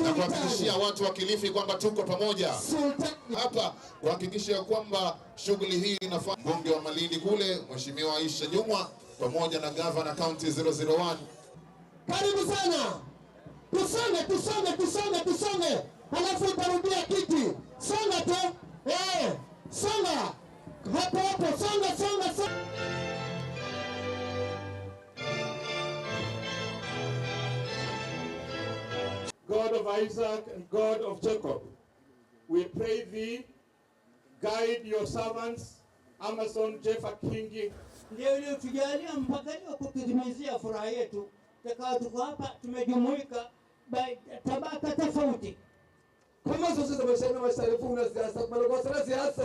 na kuhakikishia watu wa Kilifi kwamba tuko pamoja hapa kuhakikisha kwamba shughuli hii inafanya. Mbunge wa Malindi kule Mheshimiwa Aisha Jumwa pamoja na Governor County 001. Karibu sana. Tusonge. Halafu utarudia kiti. Songa tu. Songa. Hapo. Songa. God of Isaac and God of Jacob, we pray thee, guide your servants, Amason Jeffa Kingi. Ndio ile tujalia mpaka leo kututimizia furaha yetu. Tuko hapa tumejumuika tabaka tofauti. Kama sasa tumeshaona masharifu na siasa kwa sababu siasa.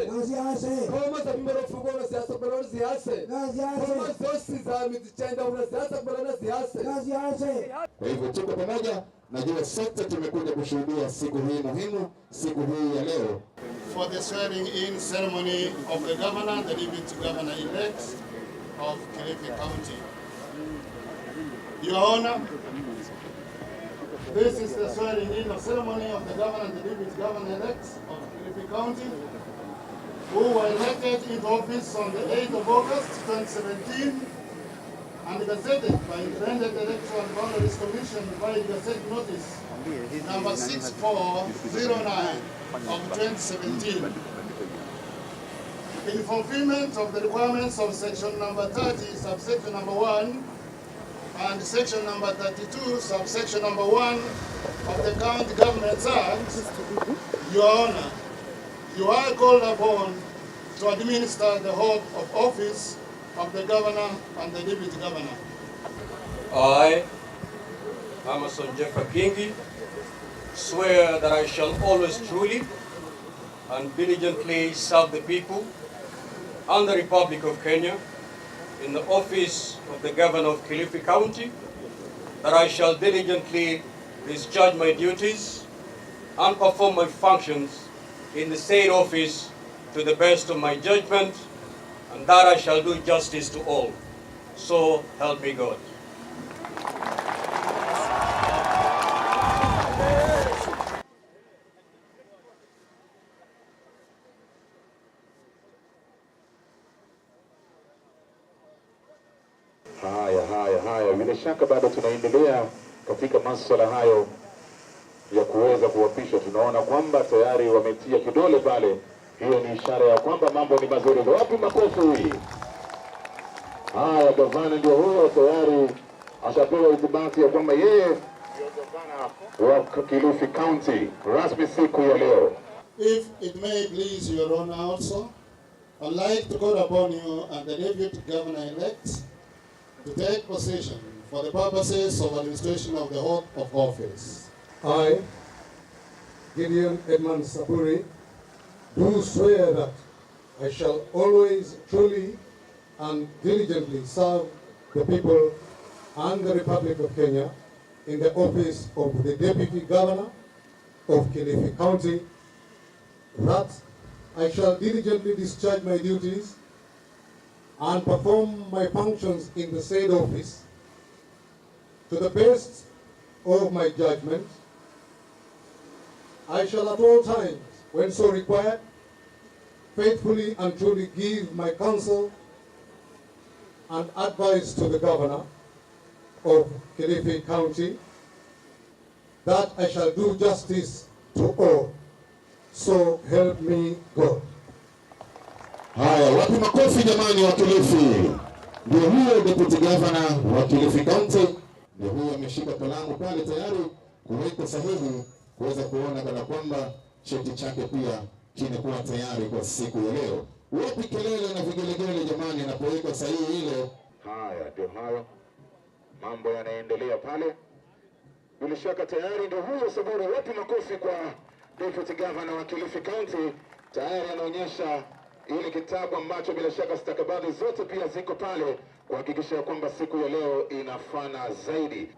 Kama sasa mmerofuko na siasa kwa siasa. Kama sasa za mitichenda una siasa kwa siasa. Kwa hivyo tuko pamoja. Najua sote tumekuja kushuhudia siku hii muhimu, siku hii ya leo. For the swearing in ceremony of the governor, the deputy governor elect of Kilifi County. Your Honor, this is the swearing in ceremony of the governor and the deputy governor elect of Kilifi County, who were elected into office on the 8th of August 2017 and gazetted by Independent Electoral Boundaries Commission by Gazette Notice number 6409 of 2017. In fulfillment of the requirements of section number 30, subsection number 1, and section number 32, subsection number 1 of the County Governments Act, Your Honor, you are called upon to administer the oath of office of the governor and the deputy governor. I, Amason Jeffa Kingi, swear that I shall always truly and diligently serve the people and the Republic of Kenya in the office of the governor of Kilifi County, that I shall diligently discharge my duties and perform my functions in the said office to the best of my judgment, and that I shall do justice to all. So help me God. Haya. Bila shaka bado tunaendelea katika masuala hayo ya kuweza kuapishwa. Tunaona kwamba tayari wametia kidole pale. Hiyo ni ishara ya kwamba mambo ni mazuri. Wapi makofi hii? Haya, gavana ndio huyo tayari ashapewa ithibati ya kwamba yeye ndio gavana wa Kilifi County rasmi siku ya leo. If it may please Your Honor also, I'd like to call upon you and the deputy governor-elect to take position for the purposes of administration of the oath of office. I, Gideon Edmund Saburi, do swear that I shall always truly and diligently serve the people and the Republic of Kenya in the office of the Deputy Governor of Kilifi County, that I shall diligently discharge my duties and perform my functions in the said office to the best of my judgment. I shall at all times, when so required, faithfully and truly give my counsel and advice to the governor of Kilifi County, that I shall do justice to all. So help me God. Haya, wapi makofi jamani wa Kilifi. Ndio huyo deputy governor wa Kilifi County. Ndio huyo ameshika kalamu pale tayari kuweka sahihi kuweza kuona kana kwamba cheti chake pia kinakuwa tayari kwa siku ya leo. Wapi kelele na vigelegele jamani anapoweka sahihi ile. Haya, ndio hayo. Mambo yanaendelea pale. Bila shaka tayari ndio huyo Saburi. Wapi makofi kwa deputy governor wa Kilifi County. Tayari anaonyesha ile kitabu ambacho bila shaka stakabadhi zote pia ziko pale kuhakikisha kwamba siku ya leo inafana zaidi.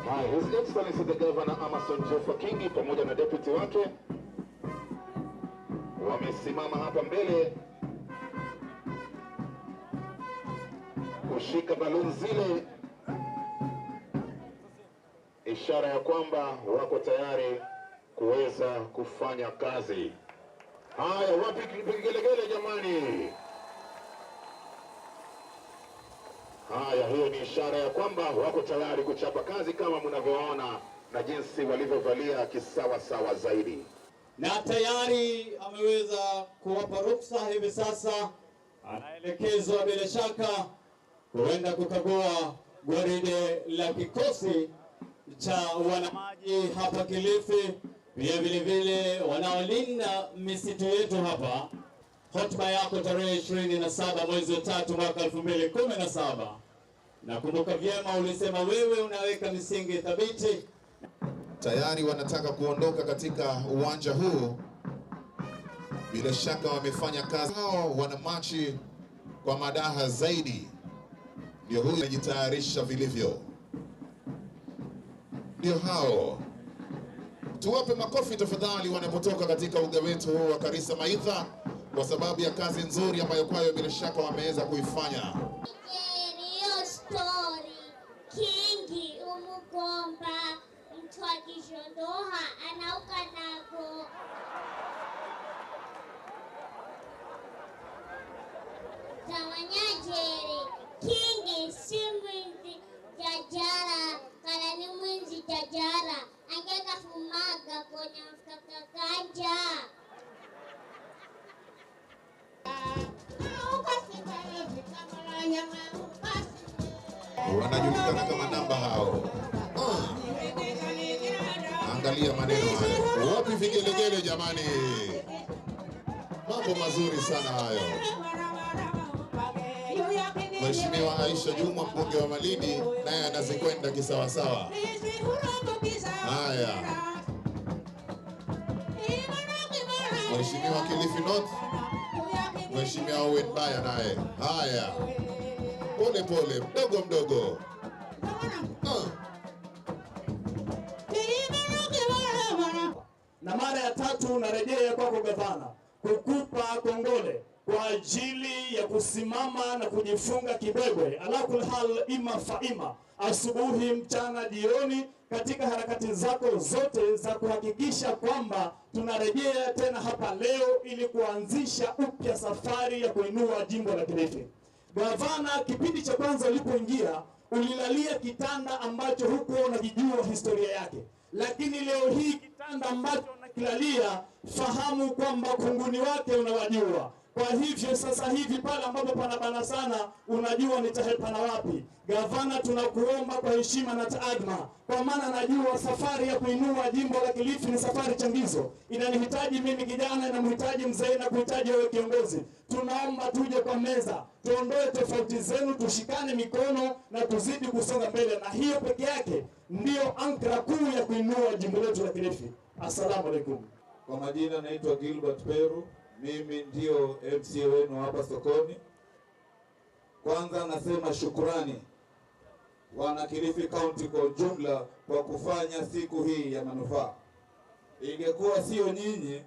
Hi, His Excellency the Governor Amason Jeffa Kingi pamoja na deputy wake wamesimama hapa mbele kushika baluni zile ishara ya kwamba wako tayari kuweza kufanya kazi. Haya, wapi vigelegele jamani? Haya, hiyo ni ishara ya kwamba wako tayari kuchapa kazi kama mnavyoona na jinsi walivyovalia kisawa sawa zaidi. Na tayari ameweza kuwapa ruksa hivi sasa, anaelekezwa bila shaka kuenda kukagua gwaride la kikosi cha wanamaji hapa Kilifi, pia vile vile wanaolinda misitu yetu hapa. Hotuba yako tarehe 27 mwezi wa 3 mwaka 2017. Nakumbuka vyema ulisema wewe unaweka misingi thabiti. Tayari wanataka kuondoka katika uwanja huu. Bila shaka wamefanya kazi. Hao wanamachi kwa madaha zaidi. Ndio huyu anajitayarisha vilivyo. Ndio hao. Tuwape makofi tafadhali wanapotoka katika uga wetu huu wa Karisa Maitha, kwa sababu ya kazi nzuri ambayo kwayo bila shaka wameweza kuifanya. Story Kingi umugomba mtu akishondoha anauka nako tawanyajere Kingi si mwinzi jajara kana ni mwinzi jajara angeka fumaga kwenye mfakakanja Wanajulikana kama namba hao. Angalia maneno hayo. Wapi vigelegele jamani? Mambo mazuri sana hayo. Mheshimiwa Aisha Juma, mbunge wa Malindi, naye anazikwenda kisawasawa. Haya. Mheshimiwa Kilifi North, Mheshimiwa Owen Baya naye. Haya. Pole pole, mdogo mdogo. Na mara ya tatu narejea kwako gavana, kukupa kongole kwa ajili ya kusimama na kujifunga kibwebwe ala kul hal ima faima, asubuhi, mchana, jioni, katika harakati zako zote za kuhakikisha kwamba tunarejea tena hapa leo ili kuanzisha upya safari ya kuinua jimbo la Kilifi. Gavana, kipindi cha kwanza ulipoingia ulilalia kitanda ambacho hukuwa unajijua historia yake, lakini leo hii kitanda ambacho unakilalia, fahamu kwamba kunguni wake unawajua. Kwa hivyo sasa hivi pale ambapo panabana sana, unajua nitahepana wapi. Gavana, tunakuomba kwa heshima na taadhma, kwa maana najua safari ya kuinua jimbo la Kilifi ni safari changizo. Inanihitaji mimi kijana, inamhitaji mzee, na kuhitaji wewe kiongozi. Tunaomba tuje kwa meza, tuondoe tofauti zenu, tushikane mikono na tuzidi kusonga mbele, na hiyo peke yake ndio ankara kuu ya kuinua jimbo letu la Kilifi. Assalamu alaikum. Kwa majina naitwa Gilbert Peru. Mimi ndio MCA wenu hapa sokoni. Kwanza nasema shukurani wana Kilifi County kwa ujumla kwa kufanya siku hii ya manufaa. Ingekuwa sio nyinyi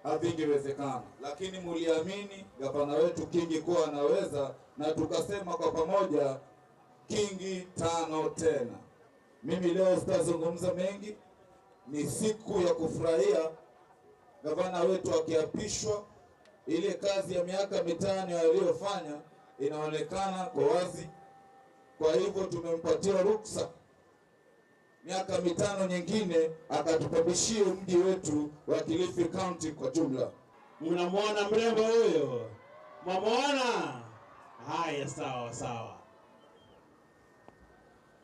havingewezekana, lakini muliamini gavana wetu Kingi kuwa anaweza, na tukasema kwa pamoja Kingi 5 tena. Mimi leo sitazungumza mengi, ni siku ya kufurahia gavana wetu akiapishwa. Ile kazi ya miaka 5 aliyofanya inaonekana kwa wazi. Kwa hivyo tumempatia ruksa miaka 5 nyingine akatupabishie mji wetu wa Kilifi County kwa jumla. Mnamwona mrembo huyo? Mwamuona? Haya, sawa sawa.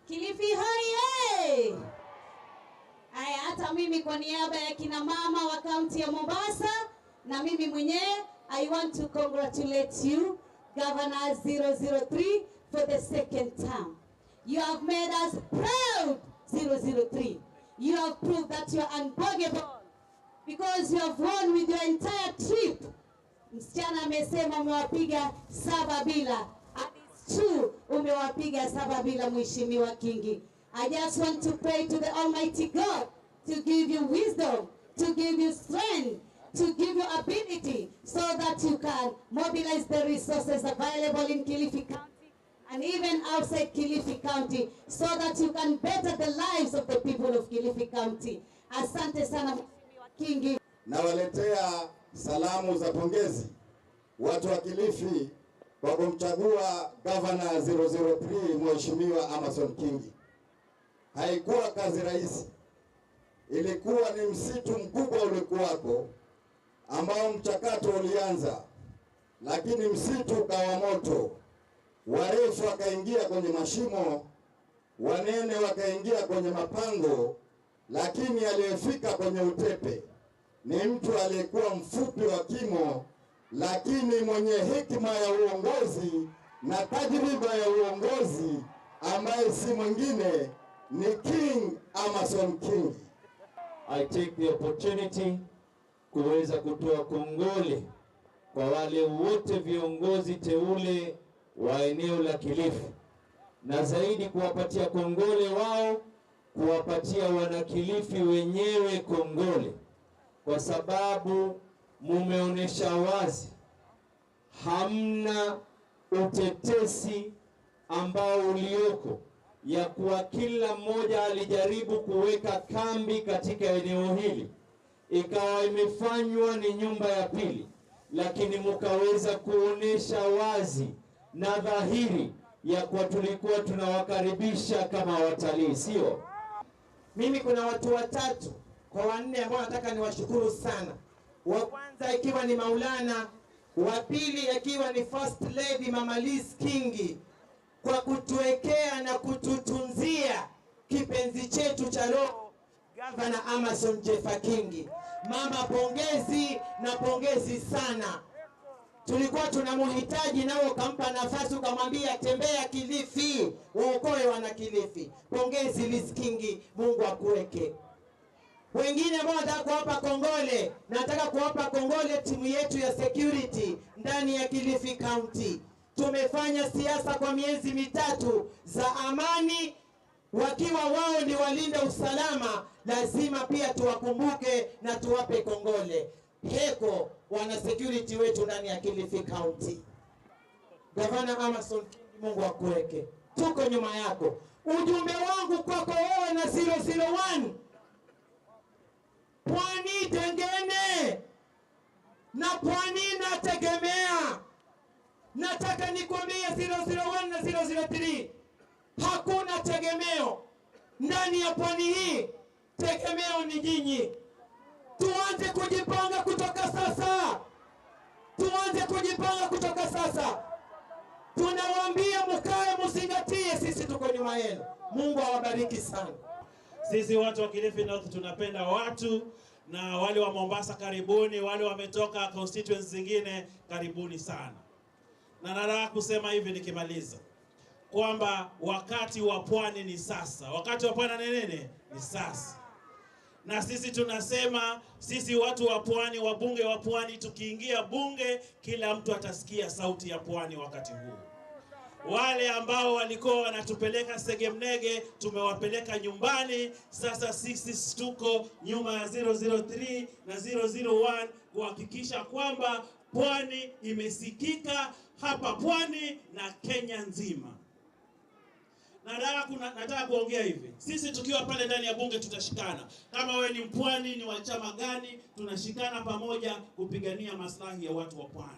Kilifi hoye! Haya, hata mimi kwa niaba ya kina mama wa kaunti ya Mombasa na mimi mwenyewe, I want to congratulate you, Governor 003, for the second term. You have made us proud, 003. You have proved that you are unbuggable because you have won with your entire trip. Msichana amesema umewapiga 7 bila. And it's true, umewapiga 7 bila, Mheshimiwa Kingi. I just want to pray to the Almighty God to give you wisdom, to give you strength, to give you ability so that you can mobilize the resources available in Kilifi County and even outside Kilifi County, so that you can better the lives of the people of Kilifi County. Asante sana Mheshimiwa Kingi. Nawaletea salamu za pongezi watu wa Kilifi kwa kumchagua Governor 003 Mheshimiwa Amason Kingi. Haikuwa kazi rahisi. Ilikuwa ni msitu mkubwa ulikuwako ambao mchakato ulianza, lakini msitu ukawa moto. Warefu wakaingia kwenye mashimo, wanene wakaingia kwenye mapango, lakini aliyefika kwenye utepe ni mtu aliyekuwa mfupi wa kimo, lakini mwenye hekima ya uongozi na tajriba ya uongozi, ambaye si mwingine ni King Amason Kingi. I take the opportunity kuweza kutoa kongole kwa wale wote viongozi teule wa eneo la Kilifi, na zaidi kuwapatia kongole wao, kuwapatia wanakilifi wenyewe kongole, kwa sababu mumeonesha wazi hamna utetesi ambao ulioko ya kuwa kila mmoja alijaribu kuweka kambi katika eneo hili, ikawa imefanywa ni nyumba ya pili, lakini mukaweza kuonesha wazi na dhahiri ya kuwa tulikuwa tunawakaribisha kama watalii, sio? Mimi kuna watu watatu kwa wanne ambao nataka niwashukuru sana. Wa kwanza ikiwa ni Maulana, wa pili ikiwa ni First Lady Mama Liz Kingi, kwa kutuwekea na kututunzia kipenzi chetu cha roho Governor Amason Jeffa Kingi. Mama, pongezi na pongezi sana. Tulikuwa tunamhitaji nao ukampa nafasi, ukamwambia tembea Kilifi, uokoe wana Kilifi. Pongezi Liz Kingi, Mungu akuweke. Wengine ambao nataka kuwapa kongole, nataka kuwapa kongole timu yetu ya security ndani ya Kilifi County. Tumefanya siasa kwa miezi mitatu za amani, wakiwa wao ni walinda usalama, lazima pia tuwakumbuke na tuwape kongole. Heko wana security wetu ndani ya Kilifi County. Governor Amason Kingi, Mungu akuweke. Tuko nyuma yako. Ujumbe wangu kwako wewe na 001, Pwani tengene na Pwani nategemea. Nataka nikwambie 001 na 003, hakuna tegemeo ndani ya pwani hii. Tegemeo ni nyinyi. Tuanze kujipanga kutoka sasa. Tuanze kujipanga kutoka sasa. Tunawaambia mkae mzingatie, sisi tuko nyuma yenu. Mungu awabariki sana. Sisi watu wa Kilifi North tunapenda watu, na wale wa Mombasa karibuni, wale wametoka constituencies zingine karibuni sana. Na nataka kusema hivi nikimaliza, kwamba wakati wa pwani ni sasa. Wakati wa pwani ni nini? Ni sasa. Na sisi tunasema, sisi watu wa pwani, wabunge wa pwani, tukiingia bunge, kila mtu atasikia sauti ya pwani wakati huu. Wale ambao walikuwa wanatupeleka segemnege, tumewapeleka nyumbani. Sasa sisi tuko nyuma ya 003 na 001 kuhakikisha kwamba pwani imesikika hapa pwani na Kenya nzima. Nataka kuongea hivi, sisi tukiwa pale ndani ya bunge tutashikana. Kama wewe ni mpwani, ni wa chama gani, tunashikana pamoja kupigania maslahi ya watu wa pwani.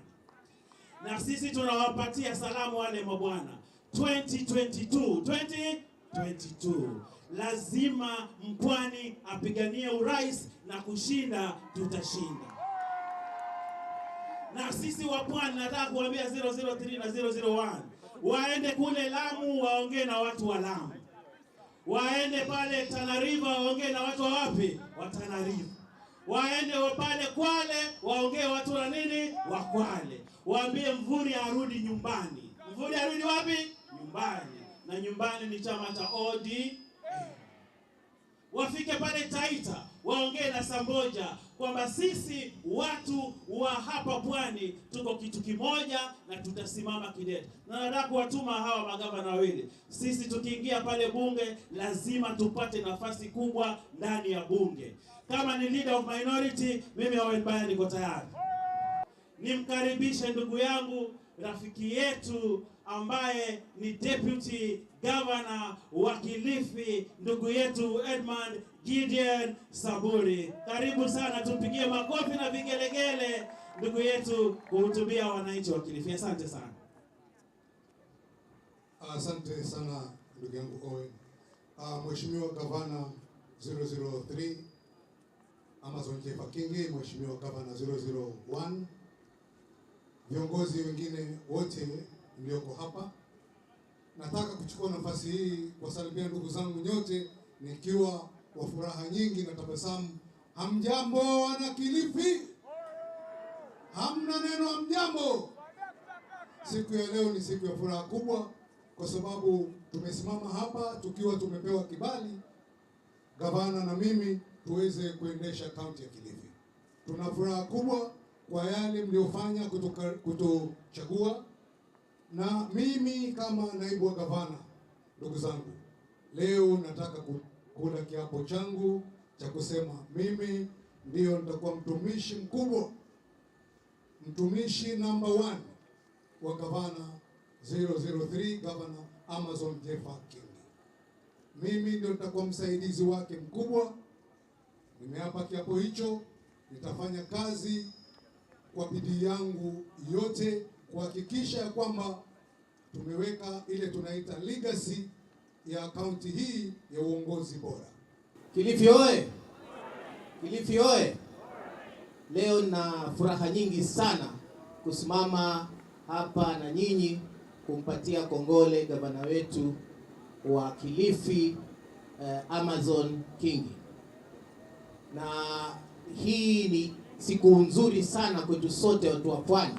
Na sisi tunawapatia salamu wale mabwana. 2022 lazima mpwani apiganie urais, na kushinda tutashinda. Na sisi wa pwani, nataka kuambia 003 na 001 waende kule Lamu waongee na watu wa Lamu. Waende pale Tana River waongee na watu wa wapi? Wa Tana River. Waende pale Kwale waongee watu wa nini? Wa Kwale. Waambie Mvuri arudi nyumbani. Mvuri arudi wapi? Nyumbani. Na nyumbani ni chama cha ODM. Wafike pale Taita waongee na Samboja kwamba sisi watu wa hapa pwani tuko kitu kimoja na tutasimama kidete. Na nataka kuwatuma hawa magavana wawili. Sisi tukiingia pale bunge lazima tupate nafasi kubwa ndani ya bunge. Kama ni leader of minority, mimi Owen Baya niko tayari. Nimkaribishe ndugu yangu, rafiki yetu ambaye ni Deputy Governor wa Kilifi, ndugu yetu Edmund Gideon Saburi. Karibu sana, tupigie makofi na vigelegele ndugu yetu kuhutubia wananchi wa Kilifi. Asante sana. Asante sana ndugu yangu Owen. Mheshimiwa Gavana 003 Amason Jeffa Kingi, Mheshimiwa Gavana 001, viongozi wengine wote mlioko hapa, nataka kuchukua nafasi hii kuwasalimia ndugu zangu nyote nikiwa wa furaha nyingi na tabasamu. Hamjambo wana Kilifi? Hamna neno hamjambo? Siku ya leo ni siku ya furaha kubwa kwa sababu tumesimama hapa tukiwa tumepewa kibali, gavana na mimi, tuweze kuendesha kaunti ya Kilifi. Tuna furaha kubwa kwa yale mliofanya kutuchagua, na mimi kama naibu wa gavana, ndugu zangu, leo nataka kula kiapo changu cha kusema mimi ndio nitakuwa mtumishi mkubwa, mtumishi number 1 wa gavana 003 Governor Amason Jeffa Kingi. Mimi ndio nitakuwa msaidizi wake mkubwa. Nimeapa kiapo hicho, nitafanya kazi kwa bidii yangu yote kuhakikisha kwamba tumeweka ile tunaita legacy ya kaunti hii ya uongozi bora. Kilifi oye! Kilifi oye! Leo na furaha nyingi sana kusimama hapa na nyinyi kumpatia kongole gavana wetu wa Kilifi Amason Kingi. Na hii ni siku nzuri sana kwetu sote watu wa Pwani,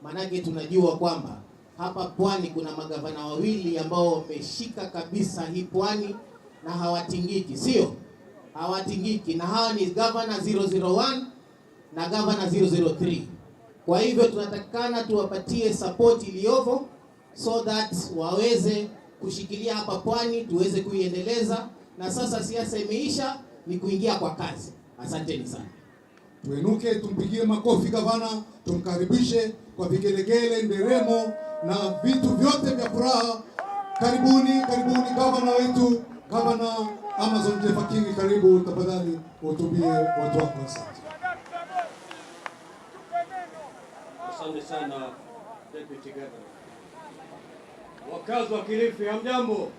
manake tunajua kwamba hapa Pwani kuna magavana wawili ambao wameshika kabisa hii Pwani na hawatingiki, sio? Hawatingiki, na hawa ni Governor 001 na Governor 003. Kwa hivyo tunatakikana tuwapatie support iliyovo so that waweze kushikilia hapa Pwani, tuweze kuiendeleza, na sasa siasa imeisha, ni kuingia kwa kazi. Asanteni sana. Tuenuke, tumpigie makofi gavana, tumkaribishe kwa vigelegele, nderemo na vitu vyote vya furaha. Karibuni, karibuni gavana wetu, Gavana Amason Jeffa Kingi, karibu tafadhali uhutubie watu wako. Asante. Asante sana Deputy Governor. Wakazi wa Kilifi hamjambo?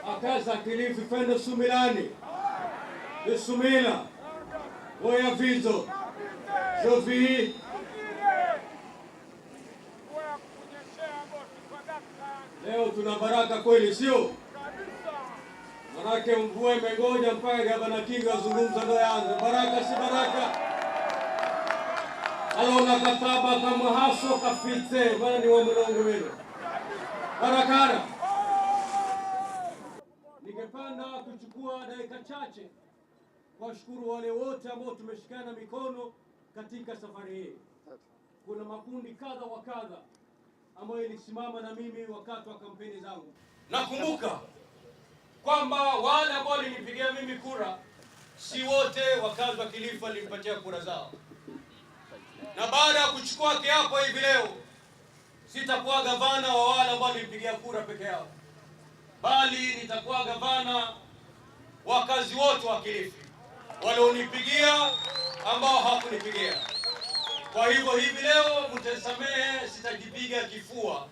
Wakazi wa Kilifi fendo sumilani. Sumila. Oya vizo. Jovi. Leo tuna baraka kweli, sio? Manake mvua imengoja mpaka Gavana Kingi azungumza ndo yaanze. Baraka si baraka. Alona kataba kama haso kafite, bana ni wa mlongo wenu. Barakara. Ningependa kuchukua dakika chache kuwashukuru wale wote ambao tumeshikana mikono katika safari hii. Kuna makundi kadha wa kadha ambayo ilisimama na mimi wakati wa kampeni zangu. Nakumbuka kwamba wale ambao walinipigia mimi kura si wote wakazi wa Kilifi walinipatia kura zao. Na baada ya kuchukua kiapo hivi leo, sitakuwa gavana wa wale ambao walinipigia kura peke yao, bali nitakuwa gavana wakazi wote wa Kilifi walionipigia ambao hawakunipigia. Kwa hivyo hivi leo mtasamehe, sitajipiga kifua,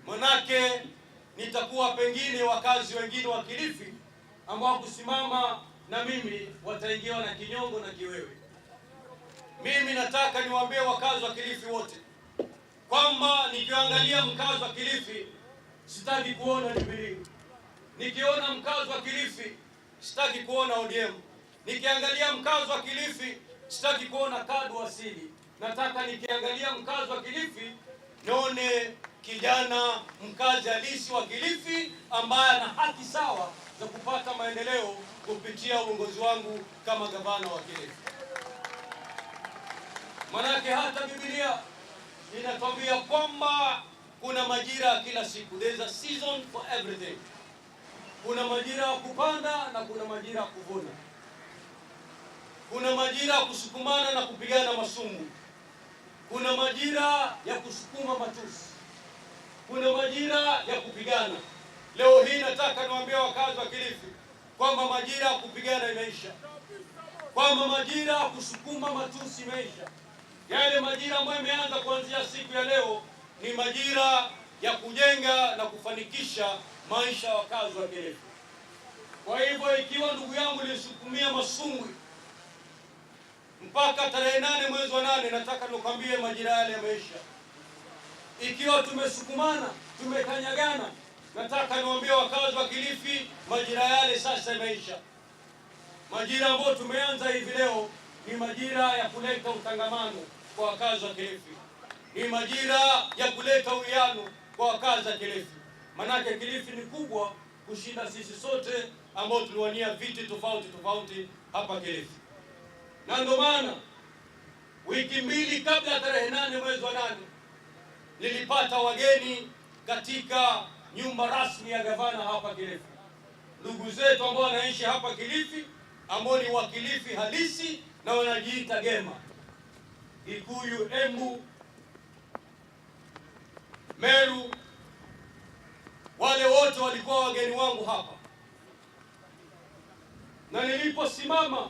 manake nitakuwa pengine wakazi wengine wa Kilifi ambao kusimama na mimi wataingiwa na kinyongo na kiwewe. Mimi nataka niwaambie wakazi wa Kilifi wote kwamba nikiangalia mkazi wa Kilifi sitaki kuona Jubilee. Nikiona mkazi wa Kilifi sitaki kuona ODM. Nikiangalia mkazi wa Kilifi sitaki kuona KADU asili. Nataka nikiangalia mkazi wa Kilifi nione kijana mkazi halisi wa Kilifi ambaye ana haki sawa za kupata maendeleo kupitia uongozi wangu kama gavana wa Kilifi. Manake hata Biblia inatuambia kwamba kuna majira ya kila siku. There is a season for everything. Kuna majira ya kupanda na kuna majira ya kuvuna. Kuna majira ya kusukumana na kupigana masumu. Kuna majira ya kusukuma matusi, kuna majira ya kupigana. Leo hii nataka niwaambie wakazi wa Kilifi kwamba majira ya kupigana imeisha, kwamba majira ya kusukuma matusi imeisha. Yale majira ambayo imeanza kuanzia siku ya leo ni majira ya kujenga na kufanikisha maisha ya wakazi wa Kilifi. Kwa hivyo ikiwa ndugu yangu nilisukumia masumbwi mpaka tarehe 8 mwezi wa 8, nataka nikwambie majira yale yameisha. Ikiwa tumesukumana, tumekanyagana, nataka niwaambie wakazi wa Kilifi majira yale sasa yameisha. Majira ambayo tumeanza hivi leo ni majira ya kuleta utangamano kwa wakazi wa Kilifi. Ni majira ya kuleta uwiano kwa wakazi wa Kilifi. Manake Kilifi ni kubwa kushinda sisi sote ambao tuliwania viti tofauti hapa Kilifi. Na ndio maana wiki mbili kabla ya tarehe 8 mwezi wa 8 nilipata wageni katika nyumba rasmi ya gavana hapa Kilifi. Ndugu zetu ambao wanaishi hapa Kilifi, ambao ni wa Kilifi halisi na wanajiita Gema, Kikuyu, Embu, Meru, wale wote walikuwa wageni wangu hapa. Na niliposimama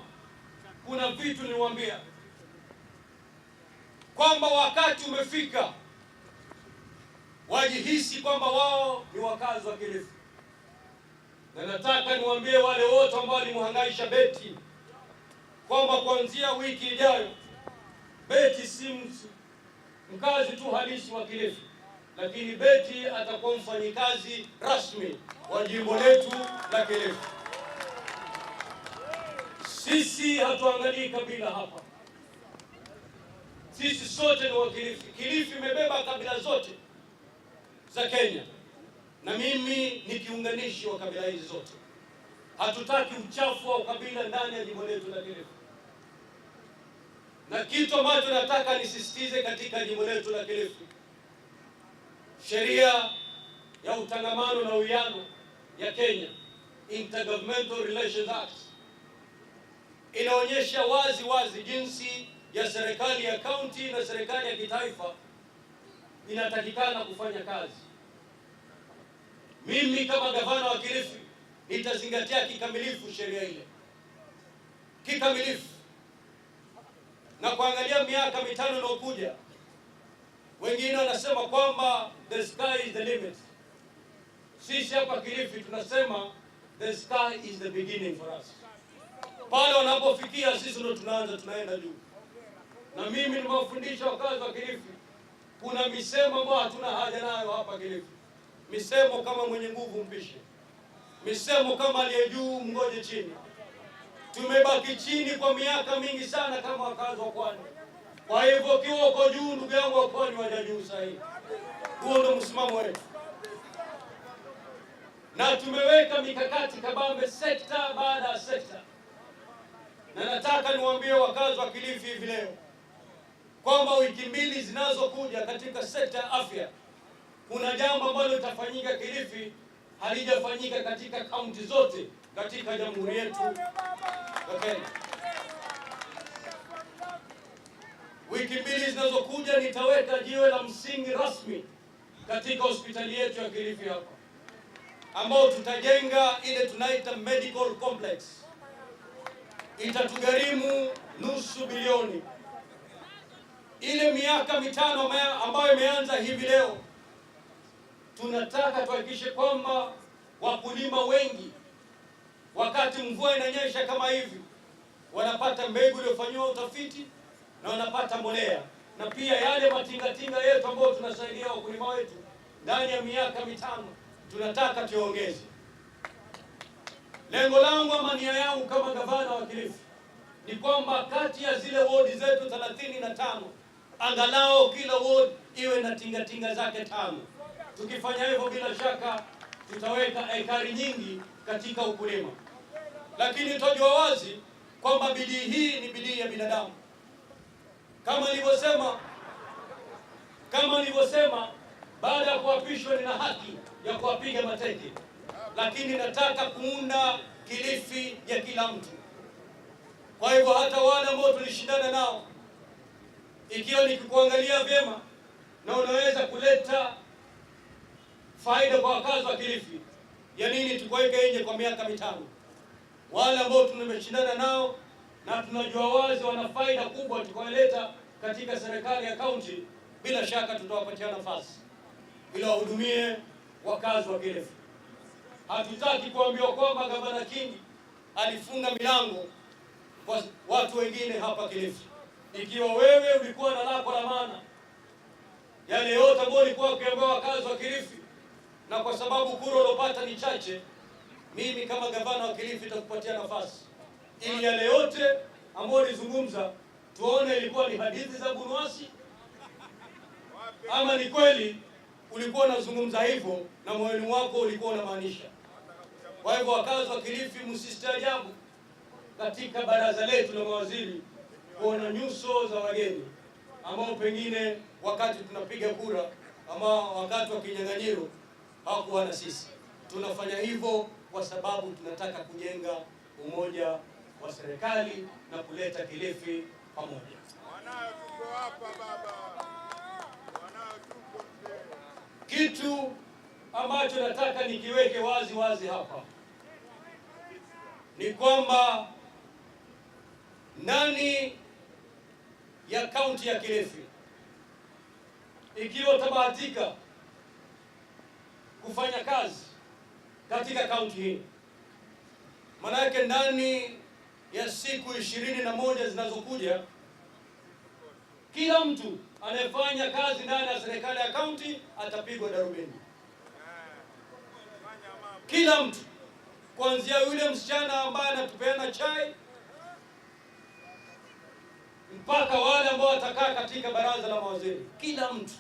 kuna vitu niliwaambia kwamba wakati umefika wajihisi kwamba wao ni wakazi wa Kilifi. Na nataka niwaambie wale wote ambao walimhangaisha Beti kwamba kuanzia wiki ijayo Beti si mkazi tu halisi wa Kilifi, lakini Beti atakuwa mfanyikazi rasmi wa jimbo letu la Kilifi. Sisi hatuangalii kabila hapa. Sisi sote ni wa Kilifi. Kilifi imebeba kabila zote za Kenya, na mimi ni kiunganishi wa kabila hizi zote. Hatutaki uchafu wa ukabila ndani ya jimbo letu la Kilifi. Na kitu ambacho nataka nisisitize katika jimbo letu la Kilifi, sheria ya utangamano na uwiano ya Kenya, Intergovernmental Relations Act, inaonyesha wazi jinsi ya serikali ya kaunti na serikali ya kitaifa inatakikana kufanya kazi. Mimi kama gavana wa Kilifi nitazingatia kikamilifu sheria ile, kikamilifu, na kuangalia miaka 5 inayokuja. Wengine wanasema kwamba the sky is the limit. Sisi hapa Kilifi tunasema the sky is the beginning for us. Pale wanapofikia sisi ndo tunaenda juu. Na mimi nimewafundisha wakazi wa Kilifi, kuna misemo ambayo hatuna haja nayo hapa Kilifi. Misemo kama mwenye nguvu mpishe, misemo kama aliye juu mgoje chini. Tumebaki chini kwa miaka mingi sana kama wakazi wa Pwani. Kwa hivyo kiwa uko juu, ndugu yangu wa Pwani waja juu sahihi. Huo ndio msimamo wetu. Na tumeweka mikakati kabambe sekta baada ya sekta. Na nataka niwaambie wakazi wa Kilifi hivi leo kwamba wiki mbili zinazokuja katika sekta ya afya kuna jambo ambalo litafanyika Kilifi halijafanyika katika kaunti zote katika jamhuri yetu ya Kenya. Wiki mbili zinazokuja nitaweka jiwe la msingi rasmi katika hospitali yetu ya Kilifi hapa, ambao tutajenga ile tunaita medical complex. Itatugharimu nusu bilioni. Ile miaka 5 ambayo imeanza hivi leo, tunataka tuhakikishe kwamba wakulima wengi wakati mvua inanyesha kama hivi wanapata mbegu iliyofanywa utafiti na wanapata mbolea, na pia yale matingatinga yetu ambayo tunasaidia wakulima wetu ndani ya miaka 5 tunataka tuongeze. Lengo langu ama nia yangu kama gavana wa Kilifi ni kwamba kati ya zile wodi zetu 35 angalau kila ward iwe na tingatinga zake 5. Tukifanya hivyo bila shaka tutaweka ekari nyingi katika ukulima. Lakini tutajua wazi kwamba bidii hii ni bidii ya binadamu. Kama nilivyosema, baada ya kuapishwa nina haki ya kuwapiga mateke. Lakini nataka kuunda Kilifi ya kila mtu. Kwa hivyo hata wale ambao tulishindana nao ikiwa nikikuangalia vyema na unaweza kuleta faida kwa wakazi wa Kilifi, ya nini tukuweke nje kwa miaka 5? Wale ambao tumeshindana nao na tunajua wazi wana faida kubwa tukawaleta katika serikali ya kaunti, bila shaka tutawapatia nafasi ili wahudumie wakazi wa Kilifi. Hatutaki kuambiwa kwamba Gavana Kingi alifunga milango kwa watu wengine hapa Kilifi. Ikiwa wewe ulikuwa na lako la maana, yale yote ambayo ulikuwa ukiambia wakazi wa Kilifi, na kwa sababu kura ulopata ni chache, mimi kama gavana wa Kilifi nitakupatia nafasi ili yale yote ambayo ulizungumza tuone ilikuwa ni hadithi za bunwasi ama ni kweli ulikuwa unazungumza hivyo na moyoni wako ulikuwa unamaanisha. Kwa hivyo wakazi wa Kilifi, msistaajabu katika baraza letu la mawaziri kuona nyuso za wageni ambao pengine wakati tunapiga kura ama wakati wa kinyang'anyiro hawakuwa na sisi. Tunafanya hivyo kwa sababu tunataka kujenga umoja wa serikali na kuleta Kilifi pamoja. Kitu ambacho nataka nikiweke wazi hapa ni kwamba ndani ya kaunti ya Kilifi, ikiwa utabahatika kufanya kazi katika kaunti hii, manake ndani ya siku 21 zinazokuja, kila mtu anayefanya kazi ndani ya serikali ya kaunti atapigwa darubini. Kila mtu, kuanzia yule msichana ambaye anatupeana chai mpaka wale ambao watakaa katika baraza la mawaziri, kila mtu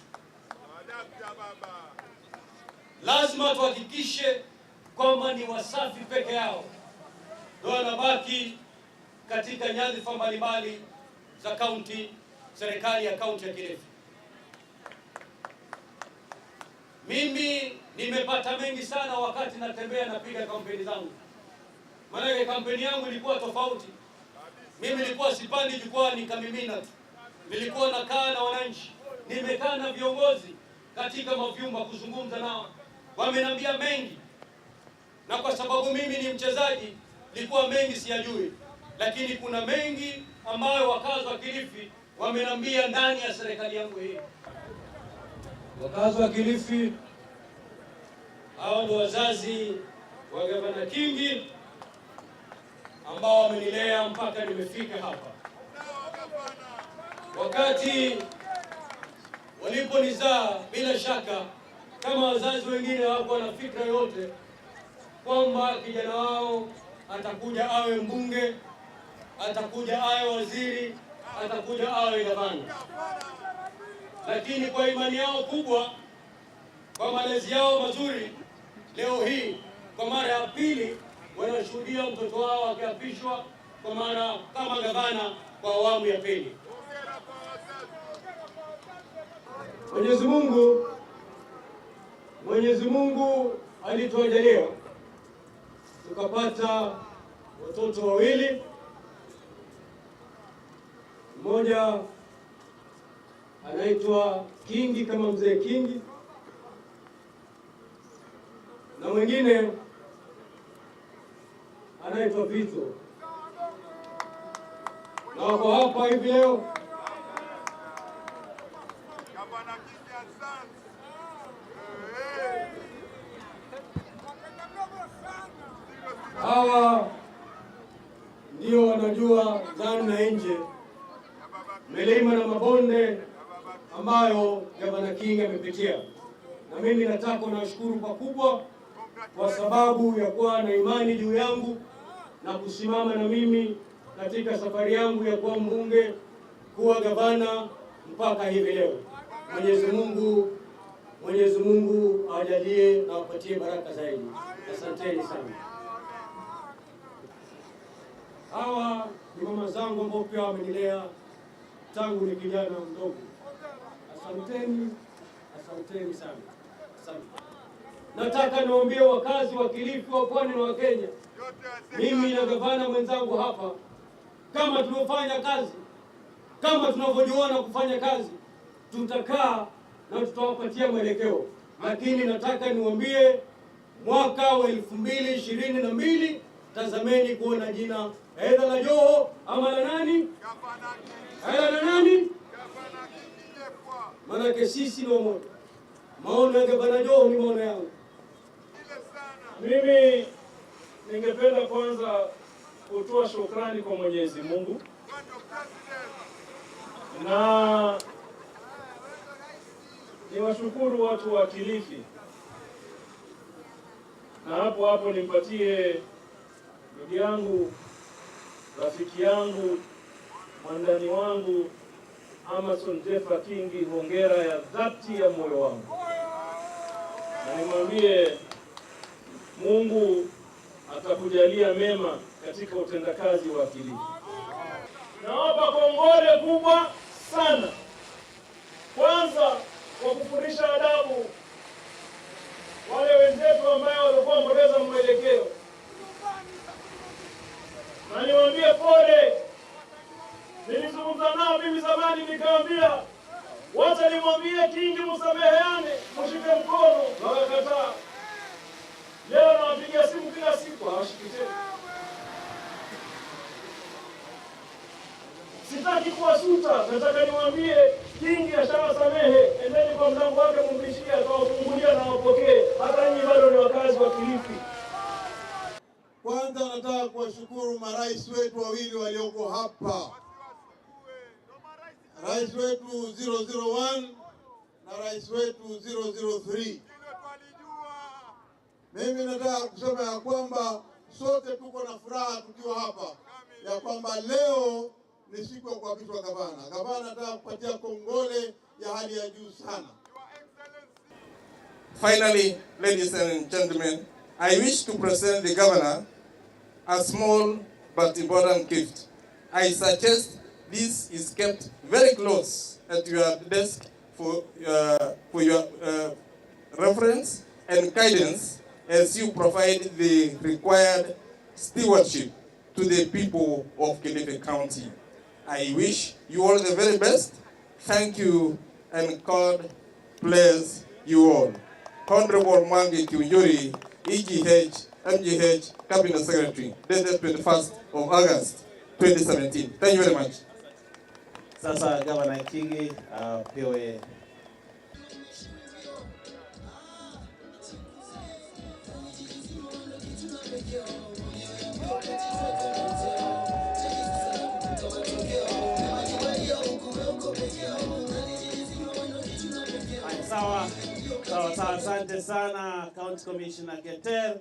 lazima tuhakikishe kwamba ni wasafi peke yao ndio wanabaki katika nyadhifa mbalimbali za kaunti, serikali ya kaunti ya Kilifi. Mimi nimepata mengi sana wakati natembea napiga kampeni zangu. Maana kampeni yangu ilikuwa tofauti. Mimi nilikuwa sipandi jukwani nikamimina tu. Nilikuwa nakaa na wananchi, nimekaa na viongozi katika mavyumba kuzungumza nao. Wameniambia mengi. Na kwa sababu mimi ni mchezaji, nilikuwa mengi siyajui. Lakini kuna mengi ambayo wakazi wa Kilifi wameniambia ndani ya serikali yangu hii. Wakazi wa Kilifi hao ndio wazazi wa Gavana Kingi ambao wamenilea mpaka nimefika hapa. Wakati waliponizaa, bila shaka kama wazazi wengine hawakuwa na fikra yote kwamba kijana wao atakuja awe mbunge, atakuja awe waziri, atakuja awe gavana. Lakini kwa imani yao kubwa, kwa malezi yao mazuri, leo hii kwa mara ya pili wanashuhudia mtoto wao akiapishwa kwa mara kama gavana kwa awamu ya pili. Mwenyezi Mungu alitujalia tukapata watoto wawili, mmoja anaitwa Kingi kama mzee Kingi na mwingine anaitwa Vito, na wako hapa hivi leo. Hawa ndio wanajua ndani na nje, milima na mabonde ambayo Gavana Kingi amepitia, na mimi nataka kuwashukuru pakubwa kwa sababu ya kuwa na imani juu yangu na kusimama na mimi katika safari yangu ya kuwa mbunge, kuwa gavana mpaka hivi leo. Mwenyezi Mungu awajalie na wapatie baraka zaidi. Asanteni sana. Hawa ni mama zangu ambao pia wamenilea tangu ni kijana mdogo. Asanteni sana. Asante. Nataka niwaambie wakazi wa Kilifi, wa Pwani na wa Kenya, mimi na gavana mwenzangu hapa, kama tuliofanya kazi kama tunavyojiona kufanya kazi, tutakaa na tutawapatia mwelekeo. Lakini nataka niwaambie mwaka wa 2022 tazameni kuona jina aidha la Joho ama la nani? Aidha la nani? Manake sisi ni wamoja. Maono ya Gavana Joho ni maono yangu. Mimi ningependa kwanza kutoa shukrani kwa Mwenyezi Mungu na niwashukuru watu wa Kilifi, na hapo nimpatie ndugu yangu, rafiki yangu, mwandani wangu Amason Jeffa Kingi hongera ya dhati ya moyo wangu, na nimwambie Mungu atakujalia mema katika utendakazi wa Kilifi. Nawapa kongole kubwa sana, kwanza kwa kufundisha adabu wale wenzetu ambao walikuwa wamepoteza mwelekeo, na niwaambie pole. Nilizungumza nao mimi zamani nikaambia wacha nimwambie Kingi msameheane, mshike mkono, na wakakataa. Leo nawapigia simu kila siku hawashiki tena. Sitaki kuwasuta, nataka niwaambie Kingi ashawasamehe. Endeni kwa mlango wake mumrishie, atawafungulia na wapokee. Hata nyinyi bado ni wakazi wa Kilifi. Kwanza nataka kuwashukuru marais wetu wawili walioko hapa, rais wetu 001 na rais wetu 003. Mimi nataka kusema ya kwamba sote tuko na furaha tukiwa hapa, ya kwamba leo ni siku ya kuapishwa gavana. Gavana nataka kupatia kongole ya hali ya juu sana. Finally, ladies and gentlemen, I wish to present the governor a small but important gift. I suggest this is kept very close at your desk for your reference and guidance as you provide the required stewardship to the people of Kilifi County. I wish you all the very best. Thank you, and God bless you all. Honorable Mwangi Kiunjuri, EGH, MGH, Cabinet Secretary, dated 21st of August, 2017. Thank you very much. Sasa Gavana Kingi pewe Sawa, asante sana County Commissioner Keter.